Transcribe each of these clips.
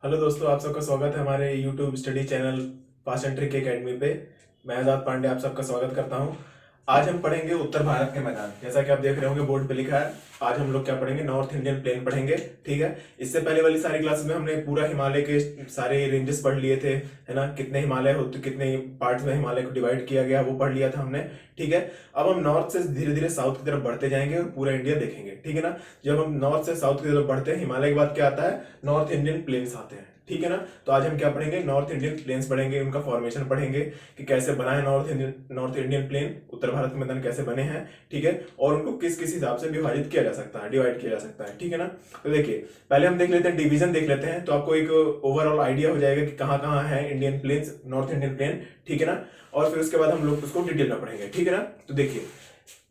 Hello दोस्तों, आप सबका स्वागत है हमारे YouTube study channel fast and trick academy पे। मैं आज़ाद पांडे आप सबका स्वागत करता हूं। आज हम पढ़ेंगे उत्तर भारत के मैदान। जैसा कि आप देख रहे होंगे बोर्ड पे लिखा है, आज हम लोग क्या पढ़ेंगे, नॉर्थ इंडियन प्लेन पढ़ेंगे। ठीक है। इससे पहले वाली सारी क्लासेस में हमने पूरा हिमालय के सारे रेंजेस पढ़ लिए थे, है ना। कितने हिमालय होते, कितने पार्ट्स में हिमालय को डिवाइड किया गया वो पढ़ लिया था हमने। ठीक है। अब हम नॉर्थ से धीरे धीरे साउथ की तरफ बढ़ते जाएंगे और पूरा इंडिया देखेंगे। ठीक है ना। जब हम नॉर्थ से साउथ की तरफ बढ़ते हैं, हिमालय के बाद क्या आता है, नॉर्थ इंडियन प्लेन्स आते हैं। ठीक है ना। तो आज हम क्या पढ़ेंगे, नॉर्थ इंडियन प्लेन्स पढ़ेंगे, उनका फॉर्मेशन पढ़ेंगे कि कैसे बना है नॉर्थ इंडियन प्लेन, उत्तर भारत के मैदान कैसे बने हैं। ठीक है। और उनको किस किस हिसाब से विभाजित किया जा सकता है, डिवाइड किया जा सकता है। ठीक है ना। तो देखिए, पहले हम देख लेते हैं, डिवीजन देख लेते हैं, तो आपको एक ओवरऑल आइडिया हो जाएगा कि कहाँ कहाँ है Indian plains, north Indian plain. ठीक है ना। और फिर उसके बाद हम लोग उसको डिटेल में पढ़ेंगे। ठीक है ना। तो देखिए,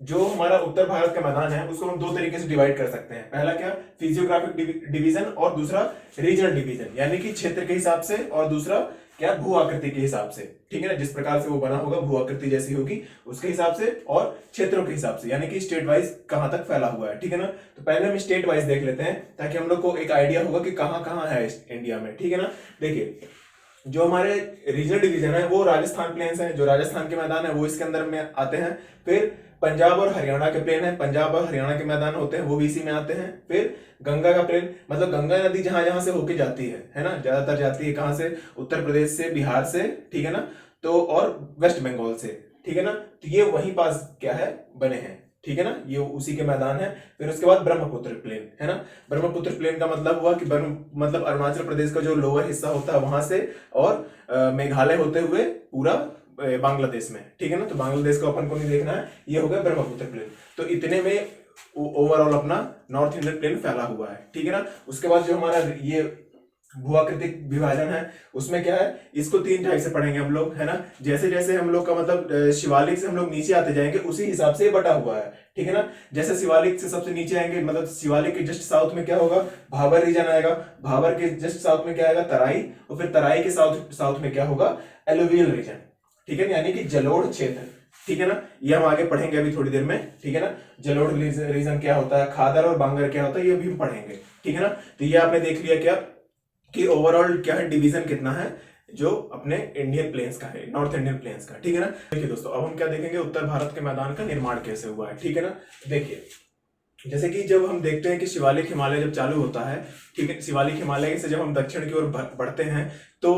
जो हमारा उत्तर भारत का मैदान है उसको हम दो तरीके से डिवाइड कर सकते हैं। पहला क्या, फिजियोग्राफिक डिवीजन, और दूसरा रीजनल डिवीजन, यानी कि क्षेत्र के हिसाब से, और दूसरा क्या, भू आकृति के हिसाब से। ठीक है ना। जिस प्रकार से वो बना होगा, भू आकृति जैसी होगी उसके हिसाब से, और क्षेत्रों के हिसाब से, यानी कि स्टेट वाइज कहां तक फैला हुआ है। ठीक है ना। तो पहले हम स्टेट वाइज देख लेते हैं ताकि हम लोग को एक आइडिया होगा कि कहां कहां है इंडिया में। ठीक है ना। देखिए, जो हमारे रीजनल डिवीजन है वो राजस्थान प्लेन्स है, जो राजस्थान के मैदान है वो इसके अंदर में आते हैं। फिर पंजाब और हरियाणा के प्लेन है, पंजाब और हरियाणा के मैदान होते हैं, वो भी इसी में आते हैं। फिर गंगा का प्लेन, मतलब गंगा नदी जहां जहां से होके जाती है ना, ज्यादातर जाती है कहां से, उत्तर प्रदेश से, बिहार से। ठीक है ना। तो और वेस्ट बंगाल से। ठीक है ना। तो ये वहीं पास क्या है, बने हैं। ठीक है ना। ये उसी के मैदान है। फिर उसके बाद ब्रह्मपुत्र प्लेन है ना। ब्रह्मपुत्र प्लेन का मतलब हुआ कि मतलब अरुणाचल प्रदेश का जो लोअर हिस्सा होता है वहां से, और मेघालय होते हुए पूरा बांग्लादेश में। ठीक है ना। तो बांग्लादेश को अपन को नहीं देखना है, ये हो गया ब्रह्मपुत्र प्लेन। तो इतने में ओवरऑल अपना नॉर्थ इंडियन प्लेन फैला हुआ है। ठीक है ना। उसके बाद जो हमारा ये भूआकृतिक विभाजन है उसमें क्या है, इसको तीन टाइप से पढ़ेंगे हम लोग, है ना। जैसे जैसे हम लोग का मतलब शिवालिक से हम लोग नीचे आते जाएंगे उसी हिसाब से बटा हुआ है। ठीक है ना। जैसे शिवालिक से सबसे नीचे आएंगे, मतलब शिवालिक के जस्ट साउथ में क्या होगा, भाबर रीजन आएगा। भाबर के जस्ट साउथ में क्या आएगा, तराई। और फिर तराई के साउथ में क्या होगा, एलुवियल रीजन। ठीक है ना, यानी कि जलोढ़ क्षेत्र। ठीक है ना। ये हम आगे पढ़ेंगे अभी थोड़ी देर में। ठीक है ना। जलोढ़ रीजन क्या होता है, खादर और बांगर क्या होता है, ये भी हम पढ़ेंगे। ठीक है ना। तो ये आपने देख लिया क्या कि ओवरऑल क्या है, डिवीजन कितना है जो अपने इंडियन प्लेन्स का है, नॉर्थ इंडियन प्लेन्स का। ठीक है ना। देखिए दोस्तों, अब हम क्या देखेंगे, उत्तर भारत के मैदान का निर्माण कैसे हुआ है। ठीक है ना। देखिए, जैसे कि जब हम देखते हैं कि शिवालिक हिमालय जब चालू होता है, ठीक है, शिवालिक हिमालय से जब हम दक्षिण की ओर बढ़ते हैं तो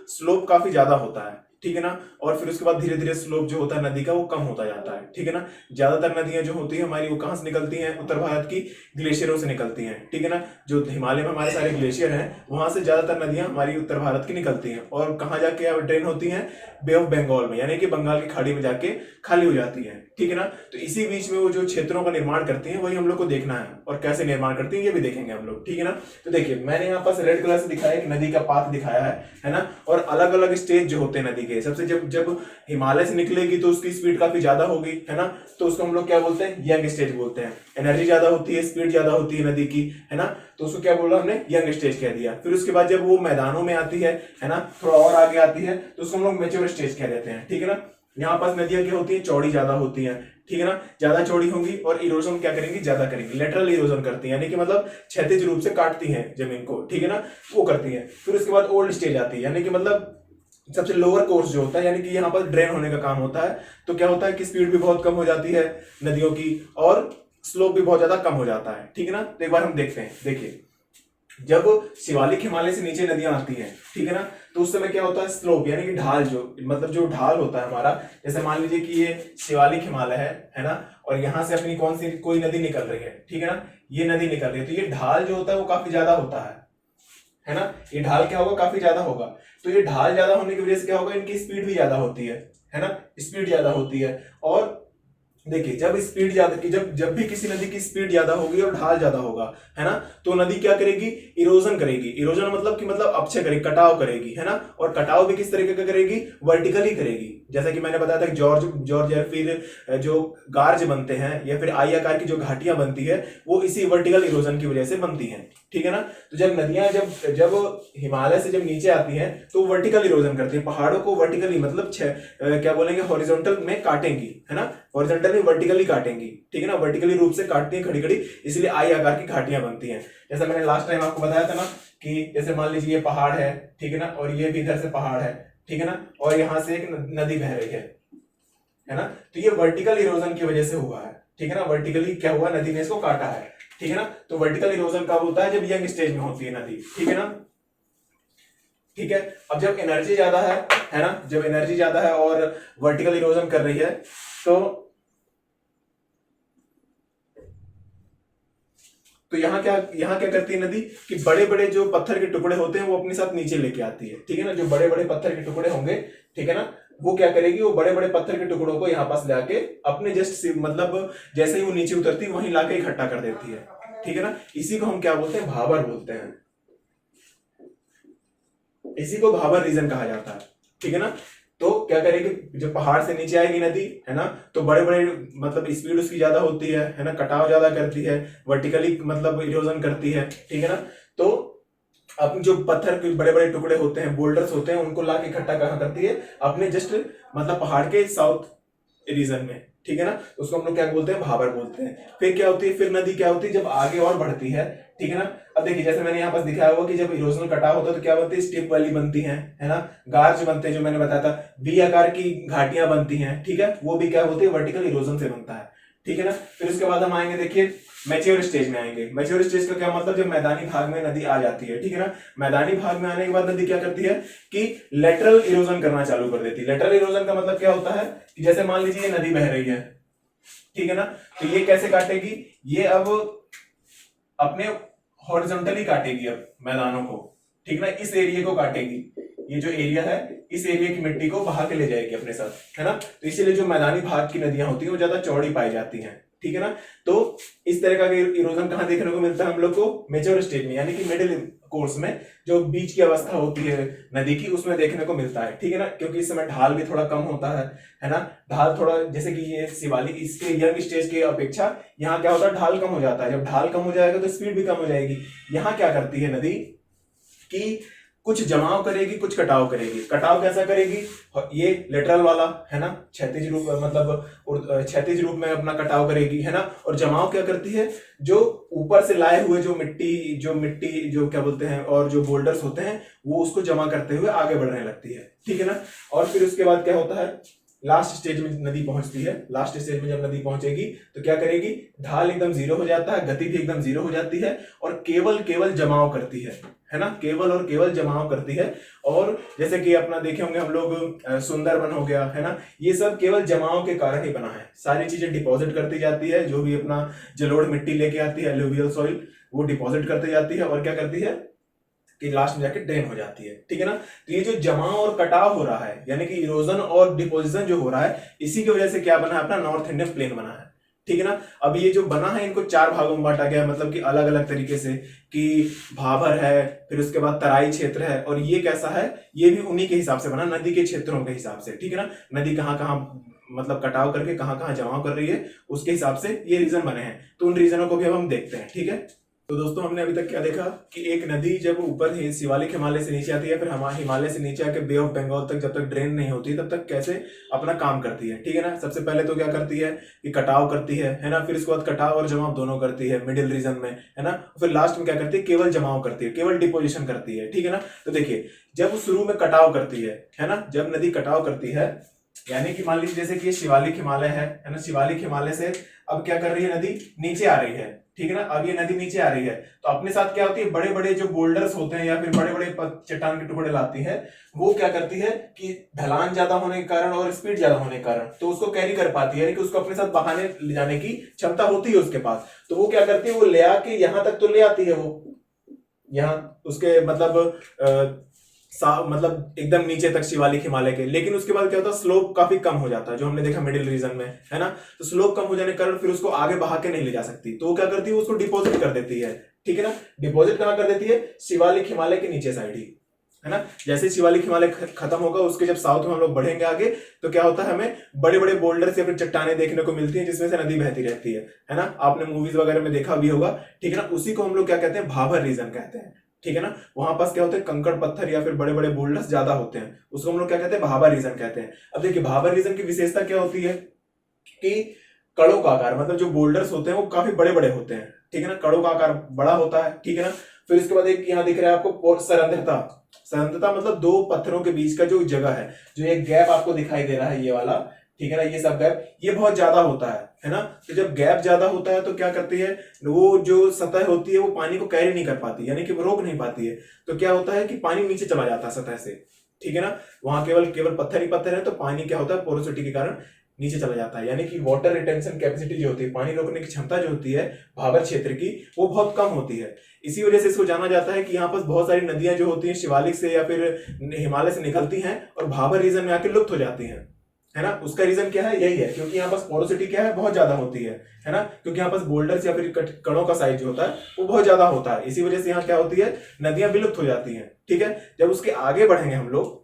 स्लोप काफी ज्यादा होता है। ठीक है ना। और फिर उसके बाद धीरे धीरे स्लोप जो होता है नदी का वो कम होता जाता है। ठीक है ना। ज्यादातर नदियां जो होती है हमारी वो कहां से निकलती हैं, उत्तर भारत की ग्लेशियरों से निकलती हैं। ठीक है ना। जो हिमालय में हमारे सारे ग्लेशियर हैं वहां से ज्यादातर नदियां हमारी उत्तर भारत की निकलती हैं, और कहाँ जाके ड्रेन होती हैं, बे ऑफ बंगाल में, यानी कि बंगाल की खाड़ी में जाके खाली हो जाती है। ठीक है ना। तो इसी बीच में वो जो क्षेत्रों का निर्माण करती हैं वही हम लोग को देखना है, और कैसे निर्माण करती हैं ये भी देखेंगे हम लोग। ठीक है ना। तो देखिए, मैंने यहाँ पास रेड कलर से दिखाया एक नदी का पाथ दिखाया है ना। और अलग अलग स्टेज जो होते हैं नदी के, सबसे जब जब हिमालय से निकलेगी तो उसकी स्पीड काफी ज्यादा होगी, है ना। तो उसको हम लोग क्या बोलते हैं, यंग स्टेज बोलते हैं। एनर्जी ज्यादा होती है, स्पीड ज्यादा होती है नदी की, है ना। तो उसको क्या बोला हमने, यंग स्टेज कह दिया। फिर उसके बाद जब वो मैदानों में आती है ना, थोड़ा और आगे आती है तो उसको हम लोग मेच्योर स्टेज कह देते हैं। ठीक है ना। यहाँ पास नदियां क्या होती है, चौड़ी ज्यादा होती हैं। ठीक है ना। ज्यादा चौड़ी होंगी और इरोजन क्या करेंगी, ज्यादा करेंगी, लेटरल इरोजन करती हैं, यानी कि मतलब क्षैतिज रूप से काटती हैं जमीन को। ठीक है ना, वो करती हैं। फिर उसके बाद ओल्ड स्टेज आती है, यानी कि मतलब सबसे लोअर कोर्स जो होता है, यानी कि यहाँ पर ड्रेन होने का काम होता है। तो क्या होता है कि स्पीड भी बहुत कम हो जाती है नदियों की, और स्लोप भी बहुत ज्यादा कम हो जाता है। ठीक है ना। तो एक बार हम देखते हैं। देखिए, जब शिवालिक हिमालय से नीचे नदियां आती हैं, ठीक है ना, तो उस समय क्या होता है, स्लोप यानी कि ढाल, जो मतलब जो ढाल होता है हमारा, जैसे मान लीजिए कि ये शिवालिक हिमालय है ना, और यहां से अपनी कौन सी कोई नदी निकल रही है। ठीक है ना। ये नदी निकल रही है, तो ये ढाल जो होता है वो काफी ज्यादा होता है ना। ये ढाल क्या होगा, काफी ज्यादा होगा। तो ये ढाल ज्यादा होने की वजह से क्या होगा, इनकी स्पीड भी ज्यादा होती है ना, स्पीड ज्यादा होती है। और देखिए, जब स्पीड ज्यादा की जब जब भी किसी नदी की स्पीड ज्यादा होगी और ढाल ज्यादा होगा, है ना, तो नदी क्या करेगी, इरोजन करेगी। इरोजन मतलब कि मतलब अपक्षय करेगी, कटाव करेगी, है ना। और कटाव भी किस तरीके का करेगी, वर्टिकली करेगी। जैसा कि मैंने बताया था कि जॉर्ज या फिर जो गार्ज बनते हैं या फिर आई आकार की जो घाटियां बनती है वो इसी वर्टिकल इरोजन की वजह से बनती हैं। ठीक है ना। तो जब नदियां जब जब हिमालय से जब नीचे आती हैं तो वर्टिकल इरोजन करती है, पहाड़ों को वर्टिकली मतलब क्या बोलेंगे, हॉरिजॉन्टल में काटेंगी, है ना, हॉरिजॉन्टली वर्टिकली काटेंगी। ठीक है ना, वर्टिकली रूप से काटती है खड़ी खड़ी, इसलिए आई आकार की घाटियां बनती हैं। जैसा मैंने लास्ट टाइम आपको बताया था ना कि जैसे मान लीजिए ये पहाड़ है, ठीक है ना, और ये भी इधर से पहाड़ है, ठीक है ना, और यहाँ से एक नदी बह रही है ना, तो ये वर्टिकल इरोजन की वजह से हुआ है, ठीक है ना, वर्टिकली क्या हुआ, नदी ने इसको काटा है, ठीक है ना। तो वर्टिकल इरोजन कब होता है, जब यंग स्टेज में होती है नदी, ठीक है ना, ठीक है। अब जब एनर्जी ज्यादा है ना, जब एनर्जी ज्यादा है और वर्टिकल इरोजन कर रही है, तो यहाँ क्या करती है नदी कि बड़े बड़े जो पत्थर के टुकड़े होते हैं वो अपने साथ नीचे लेके आती है, ठीक है ना, जो बड़े बड़े पत्थर के टुकड़े होंगे, ठीक है ना, वो क्या करेगी, वो बड़े बड़े पत्थर के टुकड़ों को यहाँ पास लाके अपने जस्ट मतलब जैसे ही वो नीचे उतरती है वहीं लाके इकट्ठा कर देती है, ठीक है ना। इसी को हम क्या बोलते हैं, भाबर बोलते हैं, इसी को भाबर रीजन कहा जाता है, ठीक है ना। तो क्या करेगी, जब पहाड़ से नीचे आएगी नदी, है ना, तो बड़े बड़े मतलब स्पीड उसकी ज्यादा होती है ना, कटाव ज्यादा करती है, वर्टिकली मतलब इरोजन करती है, ठीक है ना। तो अपने जो पत्थर के बड़े बड़े टुकड़े होते हैं, बोल्डर्स होते हैं, उनको लाके इकट्ठा कहाँ करती है, अपने जस्ट मतलब पहाड़ के साउथ रीजन में, ठीक है ना। उसको हम लोग क्या बोलते हैं, भाबर बोलते हैं। फिर क्या होती है, फिर नदी क्या होती है, जब आगे और बढ़ती है, ठीक है ना। अब देखिए जैसे मैंने यहाँ पास दिखाया हुआ कि जब इरोजनल कटाव होता है तो क्या बनती है, स्टेप वैली बनती है ना, गार्ज बनते हैं, जो मैंने बताया था, वी आकार की घाटियां बनती हैं, ठीक है, वो भी क्या होती है, वर्टिकल इरोजन से बनता है, ठीक है ना। फिर उसके बाद हम आएंगे, देखिए मैच्योर स्टेज में आएंगे। मैच्योर स्टेज का क्या मतलब, जब मैदानी भाग में नदी आ जाती है, ठीक है ना, मैदानी भाग में आने के बाद नदी क्या करती है कि लेटरल इरोजन करना चालू कर देती है। लेटरल इरोजन का मतलब क्या होता है कि जैसे मान लीजिए ये नदी बह रही है, ठीक है ना, तो ये कैसे काटेगी, ये अब अपने हॉरिजॉन्टली काटेगी अब मैदानों को, ठीक है ना, इस एरिया को काटेगी, ये जो एरिया है इस एरिया की मिट्टी को बहा के ले जाएगी अपने साथ, है ना। तो इसीलिए जो मैदानी भाग की नदियां होती हैं वो ज्यादा चौड़ी पाई जाती हैं, ठीक है ना। तो इस तरह का इरोजन कहाँ देखने को मिलता है हम लोग को, मेच्योर स्टेज में, यानी कि मिडिल कोर्स में, जो बीच की अवस्था होती है नदी की, उसमें देखने को मिलता है, ठीक है ना, क्योंकि इस समय ढाल भी थोड़ा कम होता है ना, ढाल थोड़ा, जैसे कि ये शिवालिक इसके यंग स्टेज की अपेक्षा यहाँ क्या होता है, ढाल कम हो जाता है। जब ढाल कम हो जाएगा तो स्पीड भी कम हो जाएगी। यहाँ क्या करती है नदी कि कुछ जमाव करेगी, कुछ कटाव करेगी। कटाव कैसा करेगी, ये लेटरल वाला है ना, क्षैतिज रूप मतलब क्षैतिज रूप में अपना कटाव करेगी, है ना। और जमाव क्या करती है, जो ऊपर से लाए हुए जो मिट्टी जो क्या बोलते हैं और जो बोल्डर्स होते हैं वो उसको जमा करते हुए आगे बढ़ने लगती है, ठीक है ना। और फिर उसके बाद क्या होता है, लास्ट स्टेज में नदी पहुंचती है। लास्ट स्टेज में जब नदी पहुंचेगी तो क्या करेगी, ढाल एकदम जीरो हो जाता है, गति भी एकदम जीरो हो जाती है और केवल जमाव करती है ना, केवल और केवल जमाव करती है। और जैसे कि अपना देखे होंगे हम लोग, सुंदरबन हो गया, है ना, ये सब केवल जमाव के कारण ही बना है। सारी चीजें डिपॉजिट करती जाती है, जो भी अपना जलोढ़ मिट्टी लेके आती है, एलुवियल सॉइल, वो डिपॉजिट करती जाती है और क्या करती है कि लास्ट में जाके ड्रेन हो जाती है, ठीक है ना। तो ये जो जमाव और कटाव हो रहा है, यानी कि इरोजन और डिपोजिशन जो हो रहा है, इसी की वजह से क्या बना है, अपना नॉर्थ इंडियन प्लेन बना है, ठीक है ना। अब ये जो बना है इनको 4 भागों में बांटा गया है, मतलब कि अलग अलग तरीके से, कि भाबर है, फिर उसके बाद तराई क्षेत्र है, और ये कैसा है, ये भी उन्हीं के हिसाब से बना, नदी के क्षेत्रों के हिसाब से, ठीक है ना। नदी कहाँ कहाँ मतलब कटाव करके कहाँ कहाँ जमाव कर रही है, उसके हिसाब से ये रीजन बने हैं। तो उन रीजनों को भी अब हम देखते हैं, ठीक है। तो दोस्तों हमने अभी तक क्या देखा कि एक नदी जब ऊपर शिवालिक हिमालय से नीचे आती है, फिर हमारे हिमालय से नीचे आके बे ऑफ बंगाल तक जब तक ड्रेन नहीं होती तब तक कैसे अपना काम करती है, ठीक है ना। सबसे पहले तो क्या करती है कि कटाव करती है ना, फिर इसके बाद कटाव और जमाव दोनों करती है मिडिल रीजन में, है ना। फिर लास्ट में क्या करती है, केवल जमाव करती है, केवल डिपोजिशन करती है, ठीक है ना। तो देखिए जब शुरू में कटाव करती है ना, जब नदी कटाव करती है, यानी कि मान लीजिए जैसे कि शिवालिक हिमालय है ना, शिवालिक हिमालय से अब क्या कर रही है, नदी नीचे आ रही है, ठीक है ना। अब ये नदी नीचे आ रही है तो अपने साथ क्या होती है, बड़े बड़े जो बोल्डर्स होते हैं या फिर बड़े बड़े चट्टान के टुकड़े लाती है, वो क्या करती है कि ढलान ज्यादा होने के कारण और स्पीड ज्यादा होने के कारण तो उसको कैरी कर पाती है, यानी कि उसको अपने साथ बहाने ले जाने की क्षमता होती है उसके पास। तो वो क्या करती है, वो ले आके यहां तक तो ले आती है, वो यहाँ उसके मतलब मतलब एकदम नीचे तक शिवालिक हिमालय के, लेकिन उसके बाद क्या होता है, स्लोप काफी कम हो जाता है, जो हमने देखा मिडिल रीजन में, है ना। तो स्लोप कम हो जाने के कारण फिर उसको आगे बहा के नहीं ले जा सकती, तो वो क्या करती है, उसको डिपॉजिट कर देती है, ठीक है ना। डिपॉजिट कहां कर देती है, शिवालिक हिमालय के नीचे साइड ही, है ना। जैसे शिवालिक हिमालय खत्म होगा, उसके जब साउथ में हम लोग बढ़ेंगे आगे, तो क्या होता है, हमें बड़े बड़े बोल्डर से फिर चट्टाने देखने को मिलती है जिसमें से नदी बहती रहती है ना। आपने मूवीज वगैरह में देखा भी होगा, ठीक है ना। उसी को हम लोग क्या कहते हैं, भाबर रीजन कहते हैं, ठीक है ना। वहां पास क्या होते हैं, कंकड़ पत्थर या फिर बड़े बड़े बोल्डर्स ज्यादा होते हैं, उसको हम लोग क्या कहते हैं, भाबर रीजन कहते हैं। अब देखिए भाबर रीजन की विशेषता क्या होती है कि कड़ों का आकार, मतलब जो बोल्डर्स होते हैं वो काफी बड़े बड़े होते हैं, ठीक है ना। कड़ों का आकार बड़ा होता है, ठीक है ना। फिर उसके बाद एक यहाँ दिख रहा है आपको सरंध्रता। सरंध्रता मतलब दो पत्थरों के बीच का जो जगह है, जो एक गैप आपको दिखाई दे रहा है ये वाला, ठीक है ना, ये सब गैप ये बहुत ज्यादा होता है ना। तो जब गैप ज्यादा होता है तो क्या करती है, वो जो सतह होती है वो पानी को कैरी नहीं कर पाती, यानी कि वो रोक नहीं पाती है। तो क्या होता है कि पानी नीचे चला जाता है सतह से, ठीक है ना। वहां केवल केवल पत्थर ही पत्थर है, तो पानी क्या होता है, पोरोसिटी के कारण नीचे चला जाता है, यानी कि वाटर रिटेंशन कैपेसिटी जो होती है, पानी रोकने की क्षमता जो होती है भाबर क्षेत्र की, वो बहुत कम होती है। इसी वजह से इसको जाना जाता है कि यहाँ पर बहुत सारी नदियां जो होती हैं शिवालिक से या फिर हिमालय से निकलती हैं और भाबर रीजन में आके लुप्त हो जाती हैं, है ना। उसका रीजन क्या है, यही है, क्योंकि यहाँ पास पोरोसिटी क्या है, बहुत ज्यादा होती है ना। क्योंकि यहाँ पास बोल्डर्स या फिर कणों का साइज जो होता है वो बहुत ज्यादा होता है, इसी वजह से यहाँ क्या होती है, नदियां विलुप्त हो जाती हैं, ठीक है। जब उसके आगे बढ़ेंगे हम लोग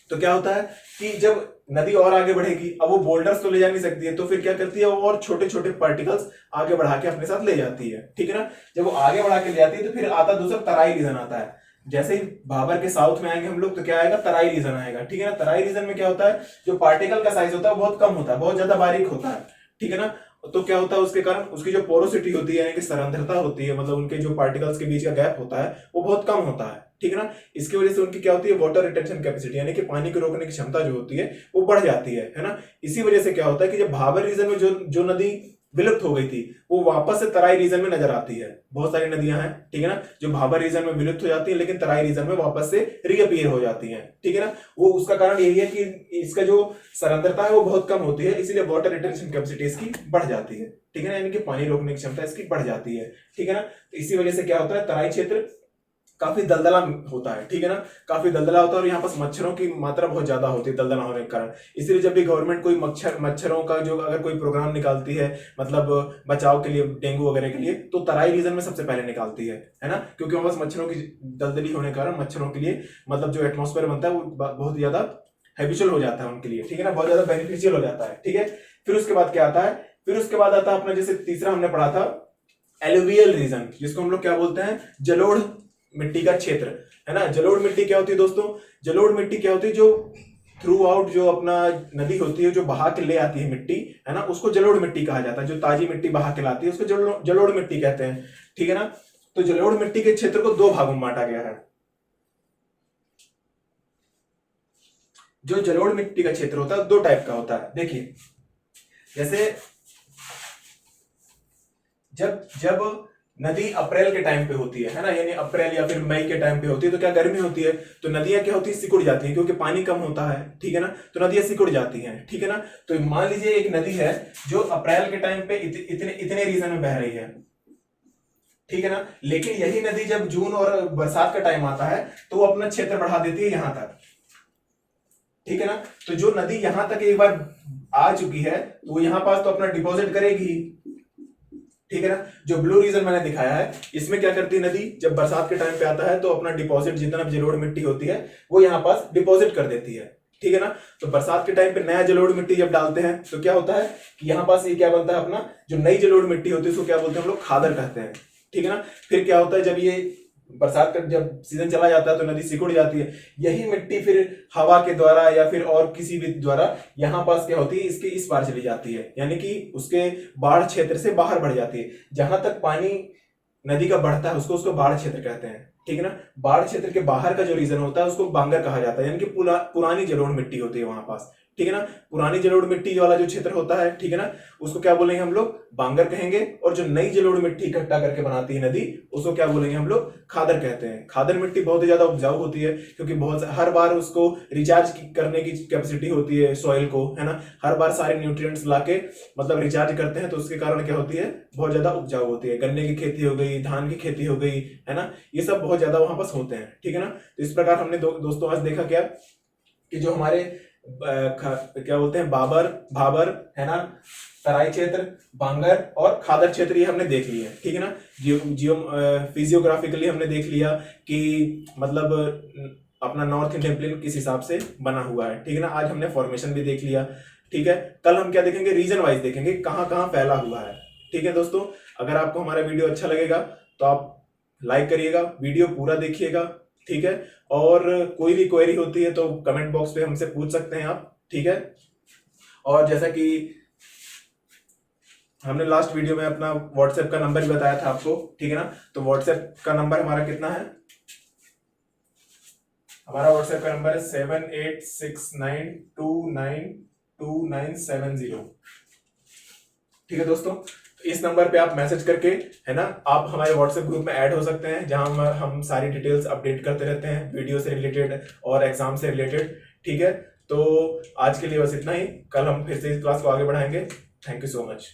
तो क्या होता है कि जब नदी और आगे बढ़ेगी, अब वो बोल्डर्स तो ले जा नहीं सकती है, तो फिर क्या करती है, वो और छोटे छोटे पार्टिकल्स आगे बढ़ा के अपने साथ ले जाती है, ठीक है ना। जब वो आगे बढ़ा के ले जाती है तो फिर आता दूसरा तराई रीजन आता है। जैसे ही भाबर के साउथ में आएंगे हम लोग तो क्या आएगा, तराई रीजन आएगा, ठीक है ना। तराई रीजन में क्या होता है, जो पार्टिकल का साइज होता है वो बहुत कम होता है, बहुत ज्यादा बारीक होता है, ठीक है ना। तो क्या होता है, उसके कारण उसकी जो पोरोसिटी होती है, यानी कि सरंध्रता होती है, मतलब उनके जो पार्टिकल्स के बीच का गैप होता है वो बहुत कम होता है, ठीक है ना। इसकी वजह से उनकी क्या होती है, वाटर रिटेंशन कैपेसिटी, यानी कि पानी को रोकने की क्षमता जो होती है वो बढ़ जाती है ना। इसी वजह से क्या होता है कि जब भाबर रीजन में जो जो नदी विलुप्त हो गई थी वो वापस से तराई रीजन में नजर आती है। बहुत सारी नदियां हैं, ठीक है ना, जो भाबर रीजन में विलुप्त हो जाती है लेकिन तराई रीजन में वापस से रीअपीयर हो जाती हैं, ठीक है ना। वो उसका कारण यही है कि इसका जो सरंध्रता है वो बहुत कम होती है, इसीलिए वाटर रिटेंशन कैपेसिटी इसकी बढ़ जाती है, ठीक है ना, यानी कि पानी रोकने की क्षमता इसकी बढ़ जाती है, ठीक है ना। तो इसी वजह से क्या होता है, तराई क्षेत्र काफी दलदला होता है, ठीक है ना, काफी दलदला होता है। और यहाँ पास मच्छरों की मात्रा बहुत ज्यादा होती है दलदला होने के कारण। इसलिए जब भी गवर्नमेंट कोई मच्छरों का जो अगर कोई प्रोग्राम निकालती है, मतलब बचाव के लिए, डेंगू वगैरह के लिए, तो तराई रीजन में सबसे पहले निकालती है ना। क्योंकि वहां पास मच्छरों की दलदली होने के कारण मच्छरों के लिए मतलब जो एटमोस्फेयर बनता है वो बहुत ज्यादा हैबिचुअल हो जाता है उनके लिए, ठीक है ना, बहुत ज्यादा बेनिफिशियल हो जाता है, ठीक है। फिर उसके बाद क्या आता है, फिर उसके बाद आता है अपना जैसे तीसरा हमने पढ़ा था एलुवियल रीजन, जिसको हम लोग क्या बोलते हैं, जलोढ़ मिट्टी का क्षेत्र, है ना। जलोढ़ मिट्टी क्या होती है दोस्तों, जलोढ़ मिट्टी क्या होती है, जो थ्रू आउट जो अपना नदी होती है जो बहा के ले आती है मिट्टी, है ना, उसको जलोढ़ मिट्टी कहा जाता है। जो ताजी मिट्टी बहा के लाती है उसको जलोढ़ मिट्टी कहते हैं, ठीक है ना। तो जलोढ़ मिट्टी के क्षेत्र को दो भागों में बांटा गया है। जो जलोढ़ मिट्टी का क्षेत्र होता है दो टाइप का होता है, देखिए जैसे जब जब नदी अप्रैल के टाइम पे होती है ना, यानी अप्रैल या फिर मई के टाइम पे होती है, तो क्या गर्मी होती है, तो नदियां क्या होती है, सिकुड़ जाती है, क्योंकि पानी कम होता है, ठीक है ना, तो नदियां सिकुड़ जाती हैं, ठीक है ना। तो मान लीजिए एक नदी है जो अप्रैल के टाइम पे इतने इतने रीजन में बह रही है, ठीक है ना, लेकिन यही नदी जब जून और बरसात का टाइम आता है तो वो अपना क्षेत्र बढ़ा देती है यहां तक, ठीक है ना। तो जो नदी यहां तक एक बार आ चुकी है तो वो यहां पास तो अपना डिपॉजिट करेगी, ठीक है ना। जो ब्लू रीजन मैंने दिखाया है इसमें क्या करती है नदी, जब बरसात के टाइम पे आता है तो अपना डिपॉजिट जितना भी जलोढ़ मिट्टी होती है वो यहाँ पास डिपॉजिट कर देती है, ठीक है ना। तो बरसात के टाइम पे नया जलोढ़ मिट्टी जब डालते हैं तो क्या होता है कि यहाँ पास ये क्या बनता है, अपना जो नई जलोढ़ मिट्टी होती है उसको क्या बोलते हैं हम लोग, खादर कहते हैं, ठीक है ना। फिर क्या होता है, जब ये बरसात का जब सीजन चला जाता है तो नदी सिकुड़ जाती है, यही मिट्टी फिर हवा के द्वारा या फिर और किसी भी द्वारा यहाँ पास क्या होती है, इसके इस पार चली जाती है, यानी कि उसके बाढ़ क्षेत्र से बाहर बढ़ जाती है। जहां तक पानी नदी का बढ़ता है उसको उसको बाढ़ क्षेत्र कहते हैं, ठीक है ना। बाढ़ क्षेत्र के बाहर का जो रीजन होता है उसको बांगर कहा जाता है, यानी कि पुरानी जलोढ़ मिट्टी होती है वहां पास, ठीक है ना। पुरानी जलोढ़ मिट्टी वाला जो क्षेत्र होता है, ठीक है ना, उसको क्या बोलेंगे हम लोग, बांगर कहेंगे। और जो नई जलोढ़ मिट्टी इकट्ठा करके बनाती है नदी उसको क्या बोलेंगे हम लोग, खादर कहते हैं। खादर मिट्टी बहुत ही ज्यादा उपजाऊ होती है क्योंकि बहुत हर बार उसको रिचार्ज करने की कैपेसिटी होती है सॉइल को, है ना। हर बार सारे न्यूट्रिएंट्स लाके मतलब रिचार्ज करते हैं, तो उसके कारण क्या होती है, बहुत ज्यादा उपजाऊ होती है। गन्ने की खेती हो गई, धान की खेती हो गई, है ना, ये सब बहुत ज्यादा वहां पास होते हैं, ठीक है ना। तो इस प्रकार हमने दोस्तों आज देखा क्या कि जो हमारे क्या बोलते हैं, भाबर, है ना, तराई क्षेत्र, बांगर और खादर क्षेत्र, ये हमने देख लिया, ठीक है ना। फिजियोग्राफिकली हमने देख लिया कि मतलब अपना नॉर्थ इंडियन प्लेन किस हिसाब से बना हुआ है, ठीक है ना। आज हमने फॉर्मेशन भी देख लिया, ठीक है। कल हम क्या देखेंगे, रीजन वाइज देखेंगे कहाँ कहाँ फैला हुआ है, ठीक है दोस्तों। अगर आपको हमारा वीडियो अच्छा लगेगा तो आप लाइक करिएगा, वीडियो पूरा देखिएगा, ठीक है। और कोई भी क्वेरी होती है तो कमेंट बॉक्स पे हमसे पूछ सकते हैं आप, ठीक है। और जैसा कि हमने लास्ट वीडियो में अपना व्हाट्सएप का नंबर भी बताया था आपको, ठीक है ना। तो व्हाट्सएप का नंबर हमारा कितना है, हमारा व्हाट्सएप का नंबर है 7869292970। ठीक है दोस्तों, इस नंबर पे आप मैसेज करके, है ना, आप हमारे व्हाट्सएप ग्रुप में ऐड हो सकते हैं, जहां हम सारी डिटेल्स अपडेट करते रहते हैं, वीडियो से रिलेटेड और एग्जाम से रिलेटेड। ठीक है, तो आज के लिए बस इतना ही। कल हम फिर से इस क्लास को आगे बढ़ाएंगे। Thank you so much.